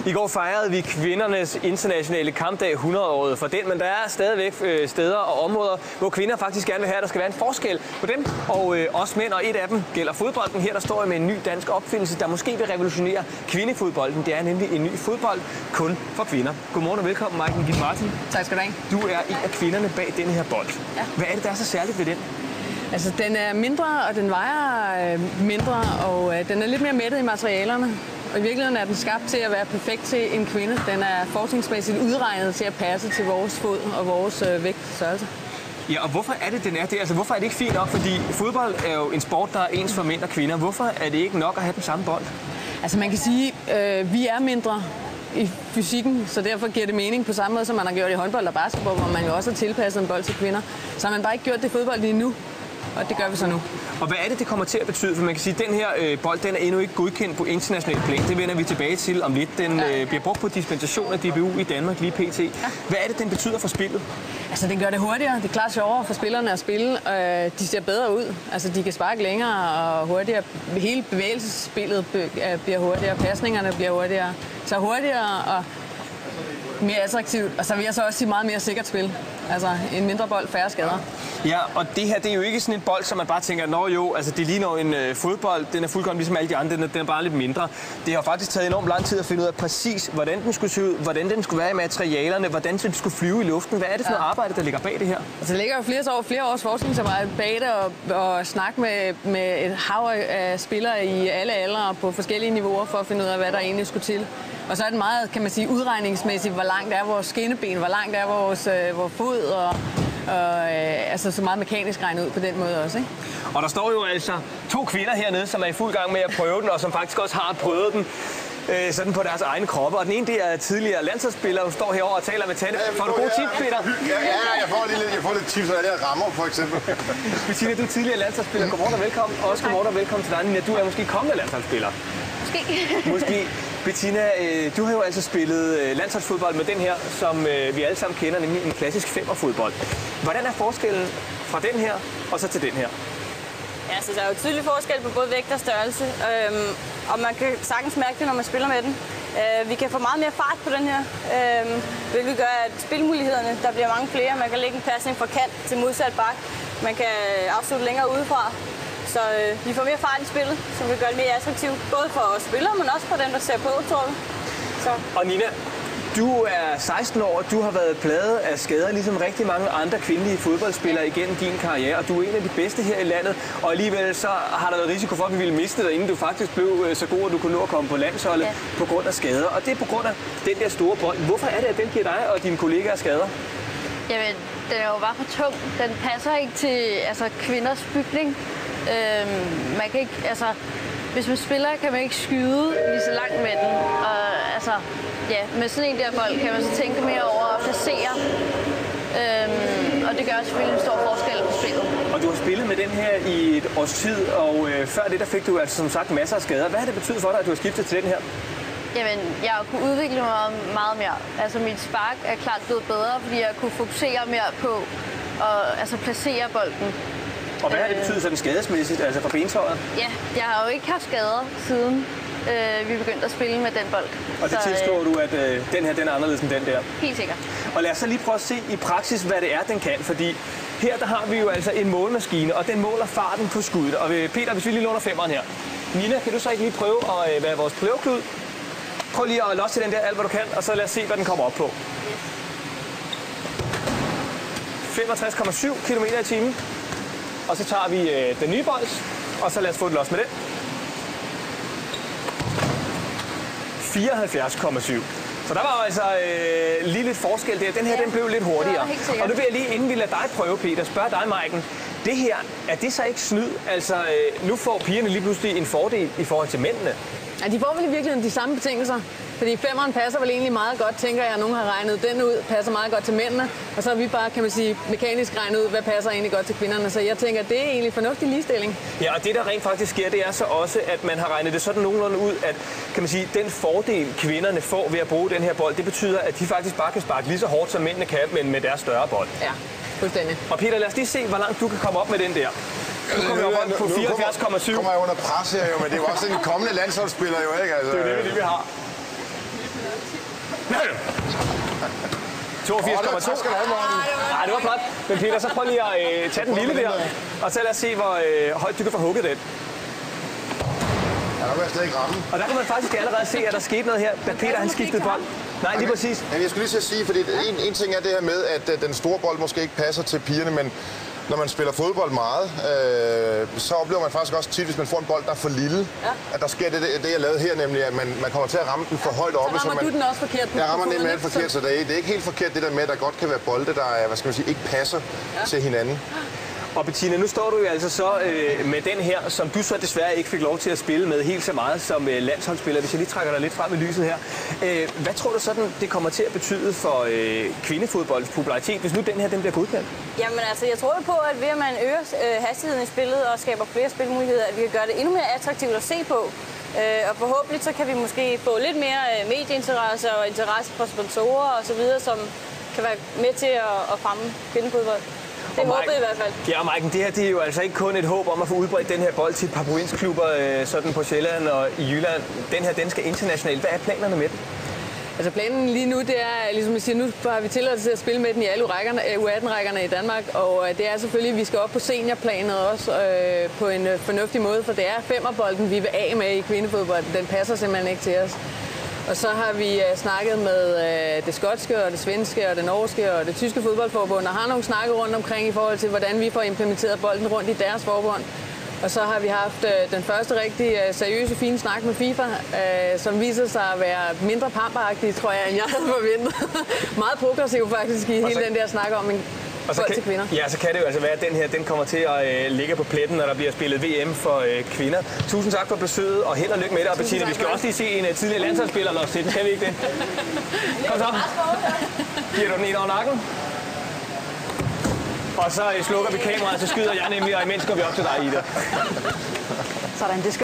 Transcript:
I går fejrede vi kvindernes internationale kampdag 100-året for den, men der er stadigvæk steder og områder, hvor kvinder faktisk gerne vil have, at der skal være en forskel på dem og os mænd, og et af dem gælder fodbolden. Her der står jeg med en ny dansk opfindelse, der måske vil revolutionere kvindefodbolden. Det er nemlig en ny fodbold kun for kvinder. Godmorgen og velkommen, Maiken Gitte Martin. Tak skal du have. Du er en af kvinderne bag denne her bold. Ja. Hvad er det, der er så særligt ved den? Altså, den er mindre, og den vejer mindre, og den er lidt mere mættet i materialerne. Og i virkeligheden er den skabt til at være perfekt til en kvinde. Den er forskningsmæssigt udregnet til at passe til vores fod og vores vægtstørrelse. Ja, og hvorfor er det, den er det? Altså, hvorfor er det ikke fint nok? Fordi fodbold er jo en sport, der er ens for mænd og kvinder. Hvorfor er det ikke nok at have den samme bold? Altså, man kan sige, vi er mindre i fysikken, så derfor giver det mening på samme måde, som man har gjort i håndbold og basketball, hvor man jo også har tilpasset en bold til kvinder. Så har man bare ikke gjort det i fodbold lige nu. Og det gør vi så nu. Og hvad er det, det kommer til at betyde? For man kan sige, at den her bold, den er endnu ikke godkendt på international plan. Det vender vi tilbage til om lidt. Den bliver brugt på dispensation af DBU i Danmark lige pt. Ja. Hvad er det, den betyder for spillet? Altså, den gør det hurtigere. Det er klart sjovere for spillerne at spille. De ser bedre ud. Altså, de kan sparke længere og hurtigere. Hele bevægelsesspillet bliver hurtigere. Pasningerne bliver hurtigere. Så hurtigere og mere attraktivt. Og så vil jeg så også sige meget mere sikkert spil. Altså en mindre bold, færre skader. Ja, og det her, det er jo ikke sådan en bold, som man bare tænker, nå jo, altså det ligner en fodbold, den er fuldkommen ligesom alle de andre, den er bare lidt mindre. Det har faktisk taget enormt lang tid at finde ud af præcis, hvordan den skulle se ud, hvordan den skulle være i materialerne, hvordan den skulle flyve i luften. Hvad er det for noget arbejde, der ligger bag det her? Altså det ligger jo flere års forskningsarbejde bag det, og snak med et hav af spillere i alle aldre på forskellige niveauer for at finde ud af, hvad der egentlig skulle til. Og så er det meget, kan man sige, udregningsmæssigt, hvor langt er vores skinneben, hvor langt er vores fod, og altså så meget mekanisk regnet ud på den måde også, ikke? Og der står jo altså 2 kvinder hernede, som er i fuld gang med at prøve den, og som faktisk også har prøvet den sådan på deres egne kroppe. Og den ene, det er tidligere landsholdsspiller, som står herovre og taler med Tanne. Får du gode tips, Peter? Ja, jeg får lidt tips, hvad der rammer, for eksempel. Bettina, du er tidligere landsholdsspiller. Godmorgen og velkommen. Og også godmorgen og velkommen til dig, Nina. Du er måske kommende landsholdsspiller. Måske. Bettina, du har jo altså spillet landsholdsfodbold med den her, som vi alle sammen kender, nemlig en klassisk femmerfodbold. Hvordan er forskellen fra den her og så til den her? Ja, så der er jo tydelig forskel på både vægt og størrelse, og man kan sagtens mærke det, når man spiller med den. Vi kan få meget mere fart på den her, hvilket gør, at spilmulighederne, der bliver mange flere. Man kan lægge en pasning fra kant til modsat bak. Man kan afslutte længere udefra. Så vi får mere fart i spillet, som vil gøre det mere attraktivt, både for os spillere, men også for dem, der ser på, tror jeg. Så. Og Nina, du er 16 år, og du har været plaget af skader, ligesom rigtig mange andre kvindelige fodboldspillere igennem din karriere, og du er en af de bedste her i landet, og alligevel så har der været risiko for, at vi ville miste dig, inden du faktisk blev så god, at du kunne nå at komme på landsholdet på grund af skader. Og det er på grund af den der store bold. Hvorfor er det, at den giver dig og dine kollegaer skader? Jamen, den er jo bare for tung. Den passer ikke til kvinders bygning. Man kan ikke, altså, hvis man spiller, kan man ikke skyde lige så langt med den. Og altså, ja, med sådan en der bold kan man så tænke mere over at placere. Og det gør selvfølgelig en stor forskel på spillet. Og du har spillet med den her i et års tid, og før det, der fik du altså som sagt masser af skader. Hvad har det betydet for dig, at du har skiftet til den her? Jamen, jeg har kunnet udvikle mig meget mere. Altså, mit spark er klart blevet bedre, fordi jeg kunne fokusere mere på at placere bolden. Og hvad har det betydet sådan skadesmæssigt, altså for bentøjet? Ja, jeg har jo ikke haft skader siden vi begyndte at spille med den bold. Og det tilskriver du, at den her den er anderledes end den der? Helt sikkert. Og lad os så lige prøve at se i praksis, hvad det er, den kan. Fordi her der har vi jo altså en målmaskine, og den måler farten på skuddet. Og Peter, hvis vi lige låner femmeren her. Nina, kan du så ikke lige prøve at være vores prøveklud? Prøv lige at losse til den der alt, hvad du kan, og så lad os se, hvad den kommer op på. 65,7 km/t. Og så tager vi den nye bold, og så lad os få det los med den. 74,7. Så der var altså lige lidt forskel der. Den her, den blev lidt hurtigere. Og nu vil jeg lige, inden vi lader dig prøve, Peter, spørge dig, Maiken. Det her, er det så ikke snyd? Altså, nu får pigerne lige pludselig en fordel i forhold til mændene. Ja, de får vel i virkeligheden de samme betingelser. Fordi femmeren passer vel egentlig meget godt, tænker jeg. Nogen har regnet den ud, passer meget godt til mændene. Og så har vi bare, kan man sige, mekanisk regnet ud, hvad passer egentlig godt til kvinderne. Så jeg tænker, det er egentlig fornuftig ligestilling. Ja, og det der rent faktisk sker, det er så også, at man har regnet det sådan nogenlunde ud, at kan man sige, den fordel kvinderne får ved at bruge den her bold, det betyder, at de faktisk bare kan sparke lige så hårdt, som mændene kan, men med deres større bold. Ja, fuldstændig. Og Peter, lad os lige se, hvor langt du kan komme op med den der. Nu kommer jeg op på 74,7. Nu kommer jeg under pres her jo, men det er jo også en kommende landsholdsspiller jo, ikke? Altså, det er jo det, vi har. Tak skal du have, Morten. Nej, det var flot. Men Peter, så prøv lige at tage den lille der, og så lad os se, hvor højt du kan få hugget den. Ja, der vil jeg slet ikke ramme. Og der kan man faktisk allerede se, at der skete noget her, da Peter han skiftede bold. Nej, lige præcis. Men jeg skulle lige til at sige, fordi en ting er det her med, at den store bold måske ikke passer til pigerne, men når man spiller fodbold meget, så oplever man faktisk også tit, hvis man får en bold, der er for lille, at der sker det jeg lavede her, nemlig at man kommer til at ramme den for højt oppe. Så rammer du den også forkert. Jeg rammer den lidt forkert, så det er ikke helt forkert det der med, at der godt kan være bolde, der hvad skal man sige, ikke passer til hinanden. Og Bettina, nu står du jo altså så med den her, som du så desværre ikke fik lov til at spille med helt så meget som landsholdsspiller. Hvis jeg lige trækker dig lidt frem i lyset her. Hvad tror du sådan, det kommer til at betyde for kvindefodboldens popularitet, hvis nu den her den bliver godkendt? Jamen altså, jeg tror jo på, at ved at man øger hastigheden i spillet og skaber flere spilmuligheder, at vi kan gøre det endnu mere attraktivt at se på. Og forhåbentlig så kan vi måske få lidt mere medieinteresse og interesse fra sponsorer osv., som kan være med til at fremme kvindefodbold. Det håber jeg i hvert fald. Ja, Maiken, det her det er jo altså ikke kun et håb om at få udbredt den her bold til et par provinsklubber sådan på Sjælland og i Jylland. Den her, den skal internationalt. Hvad er planerne med den? Altså planen lige nu, det er, ligesom jeg siger, nu har vi tilladelse til at spille med den i alle U18-rækkerne i Danmark, og det er selvfølgelig, at vi skal op på seniorplanet også på en fornuftig måde, for det er femmerbolden, vi vil af med i kvindefodbold. Den passer simpelthen ikke til os. Og så har vi snakket med det skotske og det svenske og det norske og det tyske fodboldforbund, og har nogle snakke rundt omkring i forhold til, hvordan vi får implementeret bolden rundt i deres forbund. Og så har vi haft den første rigtig seriøse, fine snak med FIFA, som viser sig at være mindre pamperagtig, tror jeg, end jeg havde forventet. Meget progressiv faktisk i hele den der snak om en bold til kvinder. Ja, så kan det jo altså være, at den her den kommer til at ligge på pletten, når der bliver spillet VM for kvinder. Tusind tak for besøget, og held og lykke med det. Og Bettina, vi skal også lige se en tidligere landsholdsspiller låse til den. Kan vi ikke det? Kom så. Giver du den en over nakken? Og så slukker vi kameraet, så skyder jeg nemlig, og imens går vi op til dig, Ida. Sådan, det skal